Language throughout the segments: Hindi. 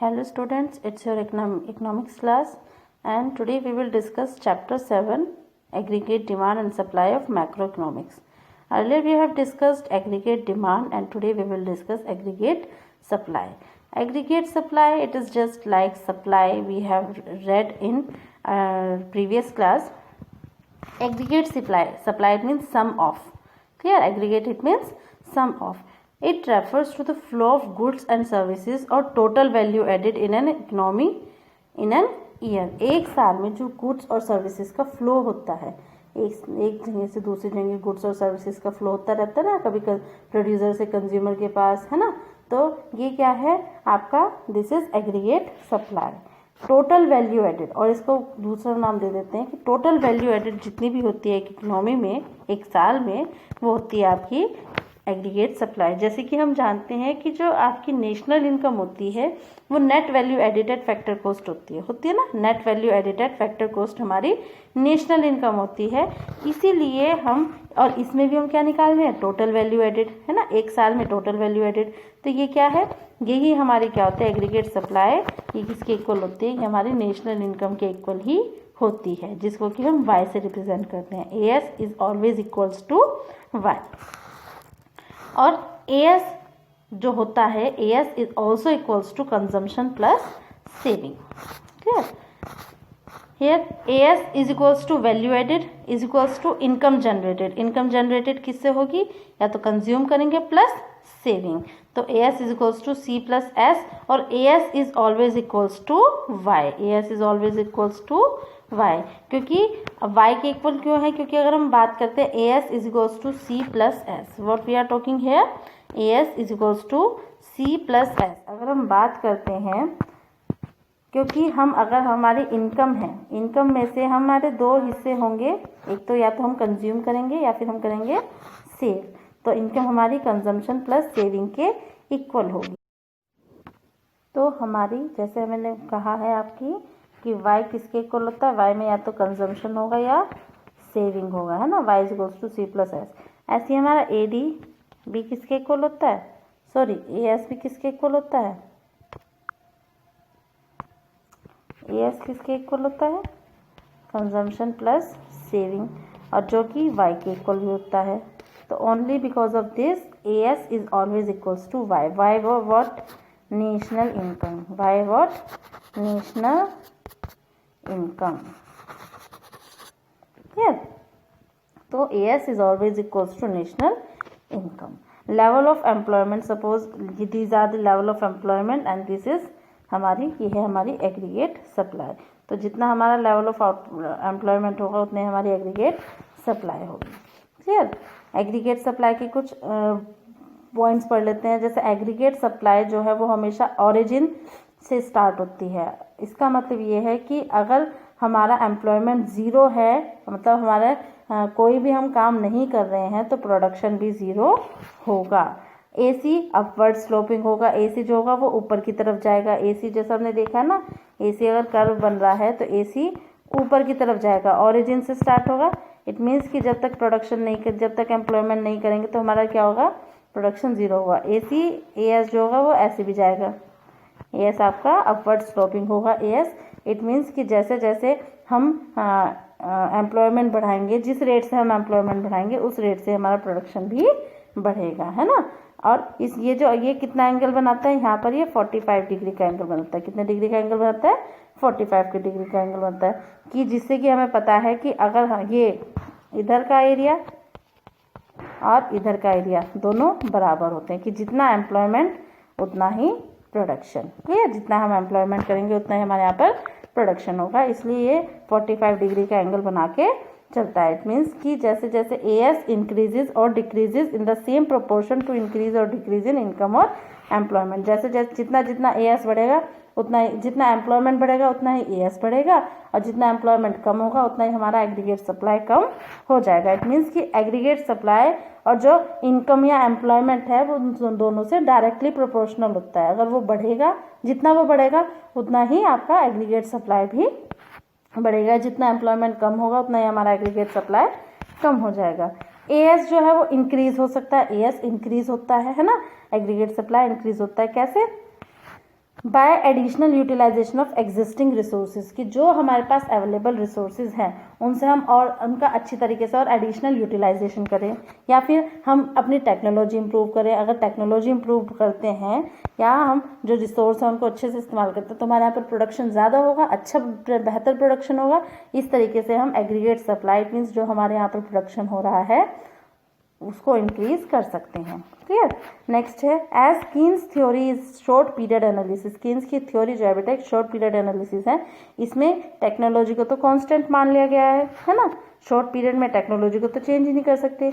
Hello students, it's your economics class and today we will discuss chapter 7 aggregate demand and supply of macroeconomics. Earlier we have discussed aggregate demand and today we will discuss aggregate supply. Aggregate supply, it is just like supply we have read in previous class. Aggregate supply it means sum of. Clear? Aggregate it means sum of. It refers to the flow of goods and services or total value added in an economy in an year. एक साल में जो गुड्स और सर्विसेज का फ्लो होता है, एक जगह से दूसरी जगह गुड्स और सर्विसेज का फ्लो होता रहता है ना, कभी प्रोड्यूसर से कंज्यूमर के पास, है ना. तो ये क्या है आपका, this is aggregate supply. Total value added, और इसको दूसरा नाम दे देते हैं कि टोटल वैल्यू एडेड जितनी भी होती है एक इकोनॉमी में एक साल में, वो होती है आपकी एग्रीगेट सप्लाई. जैसे कि हम जानते हैं कि जो आपकी नेशनल इनकम होती है वो net value edited factor cost होती है ना. Net value edited factor cost हमारी नेशनल इनकम होती है. इसीलिए हम, और इसमें भी हम क्या निकाल रहे हैं, टोटल वैल्यू एडेड, है ना, एक साल में टोटल वैल्यू एडेड. तो ये क्या है, यही हमारी क्या होता है एग्रीगेट सप्लाई. ये किसके इक्वल होती है, ये हमारी नेशनल इनकम के इक्वल ही होती है, जिसको कि हम वाई से रिप्रेजेंट करते हैं. A S is always equals to Y. और AS जो होता है, AS is also equals to consumption plus saving. Clear? Here AS is equals to value added is equals to income generated. Income generated किससे होगी, या तो कंज्यूम करेंगे प्लस सेविंग. तो AS is equals to C plus S, और AS is always equals to Y. AS is always equals to Y. क्योंकि Y के इक्वल क्यों है, क्योंकि अगर हम बात करते हैं AS is equals to C plus S, what we are talking here, AS is equals to C plus S. अगर हम बात करते हैं, क्योंकि हम अगर हमारी इनकम है, इनकम में से हमारे दो हिस्से होंगे, एक तो या तो हम कंज्यूम करेंगे या फिर हम करेंगे सेव. तो इनकम हमारी कंजम्पशन प्लस सेविंग के इक्वल होगी. तो हमारी, जैसे मैंने कहा है आपकी कि y किसके इक्वल होता है, y में या तो कंजम्पशन होगा या सेविंग होगा, है ना. y is equals to C plus S. ऐसे ही हमारा AD भी किसके इक्वल होता है, सॉरी AS भी किसके इक्वल होता है, AS किसके इक्वल होता है, कंजम्पशन प्लस सेविंग, और जो कि y के इक्वल भी होता है. तो only because of this AS is always equals to y. y what, national income. y what, national income. Clear? तो AS is always equals to national income. Level of employment, suppose these are the level of employment and this is हमारी, ये है हमारी एग्रीगेट सप्लाई. तो जितना हमारा लेवल ऑफ एम्प्लॉयमेंट होगा उतने हमारी एग्रीगेट सप्लाई होगी. क्लियर? एग्रीगेट सप्लाई के कुछ पॉइंट्स पढ़ लेते हैं. जैसे एग्रीगेट सप्लाई जो है वो हमेशा ओरिजिन से स्टार्ट होती है. इसका मतलब ये है कि अगर हमारा एम्प्लॉयमेंट ज़ीरो है, मतलब हमारा कोई भी हम काम नहीं कर रहे हैं, तो प्रोडक्शन भी ज़ीरो होगा. AC अपवर्ड स्लोपिंग होगा. AC जो होगा वो ऊपर की तरफ जाएगा. AC जैसा हमने देखा ना, AC अगर कर्व बन रहा है तो AC ऊपर की तरफ जाएगा, ओरिजिन से स्टार्ट होगा. इट मीन्स कि जब तक प्रोडक्शन नहीं कर, जब तक एम्प्लॉयमेंट नहीं करेंगे तो हमारा क्या होगा, प्रोडक्शन ज़ीरो होगा. AS जो होगा वो ऐसे भी जाएगा. AS आपका अपवर्ड स्लोपिंग होगा. AS इट मीन्स कि जैसे जैसे हम एम्प्लॉयमेंट बढ़ाएंगे, जिस रेट से हम एम्प्लॉयमेंट बढ़ाएंगे उस रेट से हमारा प्रोडक्शन भी बढ़ेगा, है ना. और ये कितना एंगल बनाता है, यहाँ पर ये 45 डिग्री का एंगल बनाता है. कितने डिग्री का एंगल बनाता है, 45 के डिग्री का एंगल बनता है. कि जिससे कि हमें पता है कि अगर ये इधर का एरिया और इधर का एरिया दोनों बराबर होते हैं, कि जितना एम्प्लॉयमेंट उतना ही प्रोडक्शन. क्लियर? जितना हम एम्प्लॉयमेंट करेंगे उतना ही हमारे यहाँ पर प्रोडक्शन होगा. इसलिए ये 45 डिग्री का एंगल बना के चलता है. इट मीन्स कि जैसे जैसे AS इंक्रीजेज और decreases in the same proportion to increase और डिक्रीज इन इनकम और एम्प्लॉयमेंट. जैसे जैसे जितना जितना AS बढ़ेगा उतना ही, जितना एम्प्लॉयमेंट बढ़ेगा उतना ही AS बढ़ेगा, और जितना एम्प्लॉयमेंट कम होगा उतना ही हमारा एग्रीगेट सप्लाई कम हो जाएगा. इट मीन्स कि एग्रीगेट सप्लाई और जो इनकम या एम्प्लॉयमेंट है वो दोनों से डायरेक्टली प्रोपोर्शनल होता है. अगर वो बढ़ेगा, जितना वो बढ़ेगा उतना ही आपका एग्रीगेट सप्लाई भी बढ़ेगा. जितना एम्प्लॉयमेंट कम होगा उतना ही हमारा एग्रीगेट सप्लाई कम हो जाएगा. AS जो है वो इंक्रीज हो सकता है, AS इंक्रीज होता है ना, एग्रीगेट सप्लाई इंक्रीज होता है. कैसे, by additional utilization of existing resources, कि जो हमारे पास अवेलेबल रिसोर्सेज हैं उनसे हम और उनका अच्छी तरीके से और एडिशनल यूटिलाइजेशन करें, या फिर हम अपनी टेक्नोलॉजी इंप्रूव करें। अगर टेक्नोलॉजी इंप्रूव करते हैं या हम जो रिसोर्स हैं उनको अच्छे से इस्तेमाल करते हैं तो हमारे यहाँ पर प्रोडक्शन ज़्यादा होगा, अच्छा बेहतर प्रोडक्शन होगा। इस तरीके से हम एग्रीगेट सप्लाई मीन्स जो हमारे यहाँ पर प्रोडक्शन हो रहा है उसको इंक्रीज कर सकते हैं। क्लियर। नेक्स्ट है as Keynes theory is short period analysis. Keynes की थ्योरी जो है बेटा एक शॉर्ट पीरियड एनालिसिस है। इसमें टेक्नोलॉजी को तो कांस्टेंट मान लिया गया है ना। शॉर्ट पीरियड में टेक्नोलॉजी को तो चेंज ही नहीं कर सकते।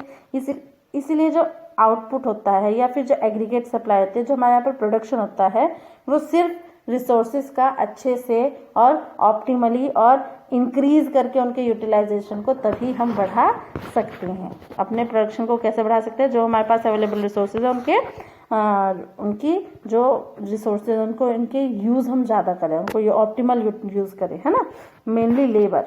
इसीलिए जो आउटपुट होता है या फिर जो एग्रीगेट सप्लाई होती है, जो हमारे यहाँ पर प्रोडक्शन होता है, वो सिर्फ रिसोर्सेज का अच्छे से और ऑप्टिमली और इंक्रीज करके उनके यूटिलाइजेशन को तभी हम बढ़ा सकते हैं। अपने प्रोडक्शन को कैसे बढ़ा सकते हैं? जो हमारे पास अवेलेबल रिसोर्सेज है उनकी जो रिसोर्सेज उनको इनके यूज़ हम ज़्यादा करें, उनको ये ऑप्टिमल यूज़ करें, है ना। Mainly labour.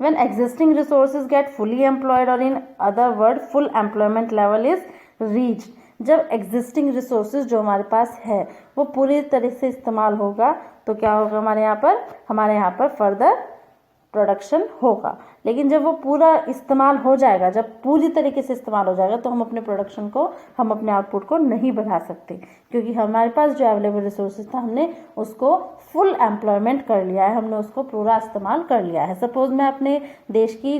When existing resources get fully employed or in other word full employment level is reached, जब एग्जिस्टिंग रिसोर्सेज जो हमारे पास है वो पूरी तरह से इस्तेमाल होगा तो क्या होगा हमारे यहाँ पर फर्दर प्रोडक्शन होगा। लेकिन जब वो पूरा इस्तेमाल हो जाएगा, जब पूरी तरीके से इस्तेमाल हो जाएगा तो हम अपने प्रोडक्शन को, हम अपने आउटपुट को नहीं बढ़ा सकते, क्योंकि हमारे पास जो अवेलेबल रिसोर्सेज था हमने उसको फुल एम्प्लॉयमेंट कर लिया है, हमने उसको पूरा इस्तेमाल कर लिया है। सपोज मैं अपने देश की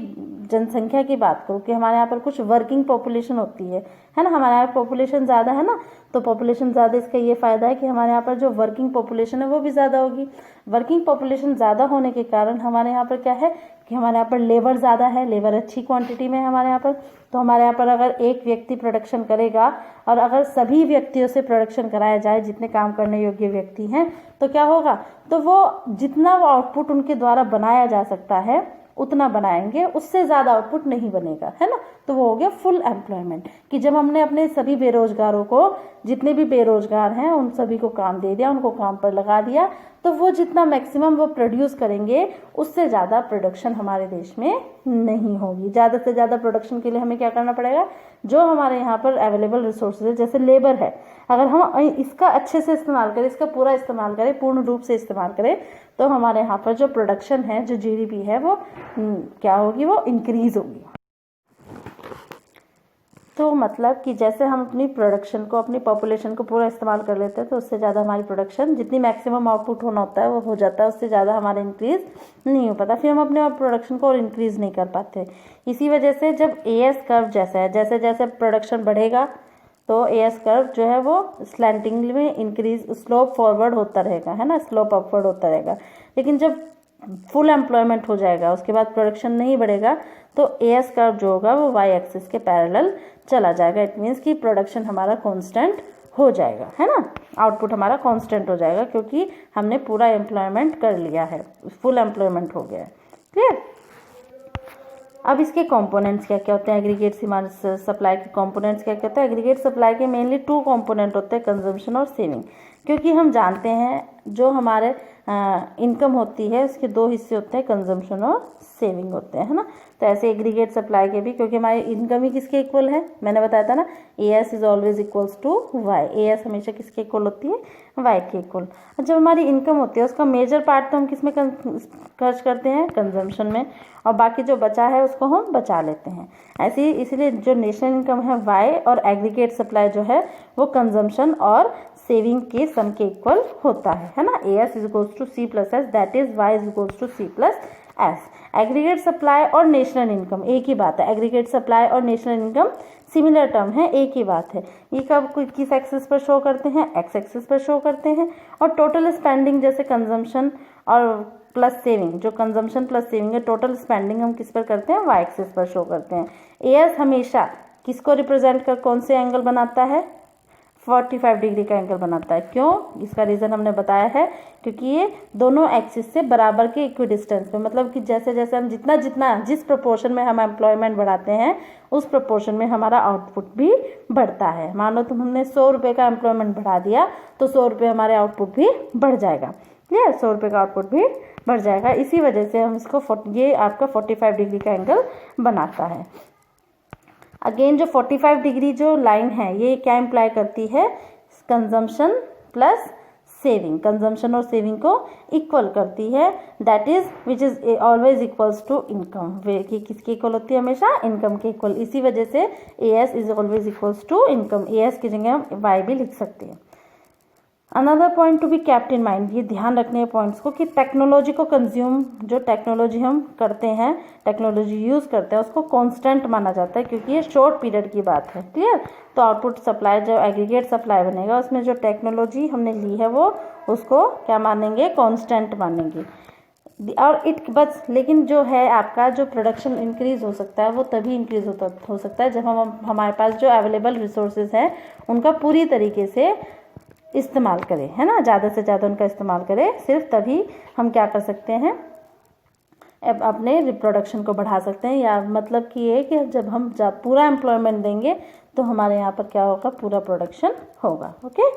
जनसंख्या की बात करूँ कि हमारे यहाँ पर कुछ वर्किंग पॉपुलेशन होती है ना। हमारे यहाँ पॉपुलेशन ज़्यादा है ना, तो पॉपुलेशन ज़्यादा इसका ये फ़ायदा है कि हमारे यहाँ पर जो वर्किंग पॉपुलेशन है वो भी ज़्यादा होगी। वर्किंग पॉपुलेशन ज़्यादा होने के कारण हमारे यहाँ पर क्या है कि हमारे यहाँ पर लेबर ज़्यादा है, लेबर अच्छी क्वांटिटी में है हमारे यहाँ पर। तो हमारे यहाँ पर अगर एक व्यक्ति प्रोडक्शन करेगा और अगर सभी व्यक्तियों से प्रोडक्शन कराया जाए जितने काम करने योग्य व्यक्ति हैं, तो क्या होगा, तो वो जितना वो आउटपुट उनके द्वारा बनाया जा सकता है उतना बनाएंगे, उससे ज़्यादा आउटपुट नहीं बनेगा, है ना। तो वो हो गया फुल एम्प्लॉयमेंट, कि जब हमने अपने सभी बेरोजगारों को, जितने भी बेरोजगार हैं उन सभी को काम दे दिया, उनको काम पर लगा दिया, तो वो जितना मैक्सिमम वो प्रोड्यूस करेंगे उससे ज़्यादा प्रोडक्शन हमारे देश में नहीं होगी। ज़्यादा से ज़्यादा प्रोडक्शन के लिए हमें क्या करना पड़ेगा, जो हमारे यहाँ पर अवेलेबल रिसोर्सेज है जैसे लेबर है, अगर हम इसका अच्छे से इस्तेमाल करें, इसका पूरा इस्तेमाल करें, पूर्ण रूप से इस्तेमाल करें, तो हमारे यहाँ पर जो प्रोडक्शन है, जो जीडीपी है, वो क्या होगी, वो इंक्रीज होगी। तो मतलब कि जैसे हम अपनी प्रोडक्शन को, अपनी पॉपुलेशन को पूरा इस्तेमाल कर लेते हैं तो उससे ज़्यादा हमारी प्रोडक्शन, जितनी मैक्सिमम आउटपुट होना होता है वो हो जाता है, उससे ज़्यादा हमारा इंक्रीज़ नहीं हो पाता, फिर हम अपने प्रोडक्शन को और इंक्रीज़ नहीं कर पाते। इसी वजह से जब एएस कर्व जैसा है, जैसे जैसे प्रोडक्शन बढ़ेगा तो एएस कर्व जो है वो स्लैंटिंग में इंक्रीज, स्लोप फॉरवर्ड होता रहेगा, है ना, स्लोप अपवर्ड होता रहेगा। लेकिन जब फुल एम्प्लॉयमेंट हो जाएगा, उसके बाद प्रोडक्शन नहीं बढ़ेगा, तो एएस कर्व जो होगा वो वाई एक्सिस के पैरेलल चला जाएगा। इट मीन्स कि प्रोडक्शन हमारा कांस्टेंट हो जाएगा, है ना, आउटपुट हमारा कांस्टेंट हो जाएगा, क्योंकि हमने पूरा एम्प्लॉयमेंट कर लिया है, फुल एम्प्लॉयमेंट हो गया है। क्लियर। अब इसके कंपोनेंट्स क्या क्या होते हैं, एग्रीगेट सप्लाई के कंपोनेंट्स क्या क्या होते हैं। एग्रीगेट सप्लाई के मेनली 2 कंपोनेंट होते हैं, कंजम्पशन और सेविंग। क्योंकि हम जानते हैं जो हमारे इनकम होती है उसके 2 हिस्से होते हैं, कंजम्पशन और सेविंग होते हैं, है ना। तो ऐसे एग्रीगेट सप्लाई के भी, क्योंकि हमारी इनकम ही किसके इक्वल है, मैंने बताया था ना, AS is always equals to Y. AS हमेशा किसके इक्वल होती है, वाई के इक्वल। जब हमारी इनकम होती है उसका मेजर पार्ट तो हम किस में खर्च करते हैं, कंजम्पशन में, और बाकी जो बचा है उसको हम बचा लेते हैं। ऐसे ही इसलिए जो नेशनल इनकम है वाई और एग्रीगेट सप्लाई जो है वो कंजम्पशन और सेविंग के सम के इक्वल होता है ना। AS is equals to C plus S, that is Y is equals to C plus S. Aggregate supply और नेशनल इनकम एक ही बात है, एग्रीगेट सप्लाई और नेशनल इनकम सिमिलर टर्म है, एक ही बात है। ये कब किस एक्सिस पर शो करते हैं, एक्स एक्सिस पर शो करते हैं। और टोटल स्पेंडिंग जैसे कंजम्पशन और प्लस सेविंग, जो कंजम्पशन प्लस सेविंग है, टोटल स्पेंडिंग हम किस पर करते हैं, वाई एक्सिस पर शो करते हैं। एएस हमेशा किसको रिप्रेजेंट कर कौन से एंगल बनाता है, 45 डिग्री का एंगल बनाता है। क्यों, इसका रीज़न हमने बताया है, क्योंकि ये दोनों एक्सिस से बराबर के इक्वी डिस्टेंस पे, मतलब कि जैसे जैसे हम जिस प्रोपोर्शन में हम एम्प्लॉयमेंट बढ़ाते हैं उस प्रोपोर्शन में हमारा आउटपुट भी बढ़ता है। मान लो तुमने 100 रुपये का एम्प्लॉयमेंट बढ़ा दिया तो 100 रुपये हमारे आउटपुट भी बढ़ जाएगा। क्लियर, 100 रुपये का आउटपुट भी बढ़ जाएगा। इसी वजह से हम इसको, ये आपका 45 डिग्री का एंगल बनाता है। अगेन जो 45 डिग्री जो लाइन है ये क्या इम्प्लाई करती है, कंजम्पशन प्लस सेविंग, कंजम्पशन और सेविंग को इक्वल करती है, that is which is always equals to income. वे की किसके इक्वल होती है? हमेशा इनकम के इक्वल। इसी वजह से AS is always equals to income. AS की जगह हम Y भी लिख सकते हैं। Another point to be kept in mind, ये ध्यान रखने हैं पॉइंट्स को कि टेक्नोलॉजी को कंज्यूम, जो टेक्नोलॉजी हम करते हैं, टेक्नोलॉजी यूज़ करते हैं, उसको कांस्टेंट माना जाता है क्योंकि ये शॉर्ट पीरियड की बात है। क्लियर? तो आउटपुट सप्लाई, जो एग्रीगेट सप्लाई बनेगा उसमें जो टेक्नोलॉजी हमने ली है वो उसको क्या मानेंगे? कांस्टेंट मानेंगे। और बस लेकिन जो है आपका जो प्रोडक्शन इंक्रीज हो सकता है वो तभी इंक्रीज हो सकता है जब हमारे पास जो अवेलेबल रिसोर्सेज हैं उनका पूरी तरीके से इस्तेमाल करें, है ना, ज़्यादा से ज़्यादा उनका इस्तेमाल करें। सिर्फ तभी हम क्या कर सकते हैं? अपने रिप्रोडक्शन को बढ़ा सकते हैं। या मतलब कि ये कि जब पूरा एम्प्लॉयमेंट देंगे तो हमारे यहाँ पर क्या होगा? पूरा प्रोडक्शन होगा। ओके।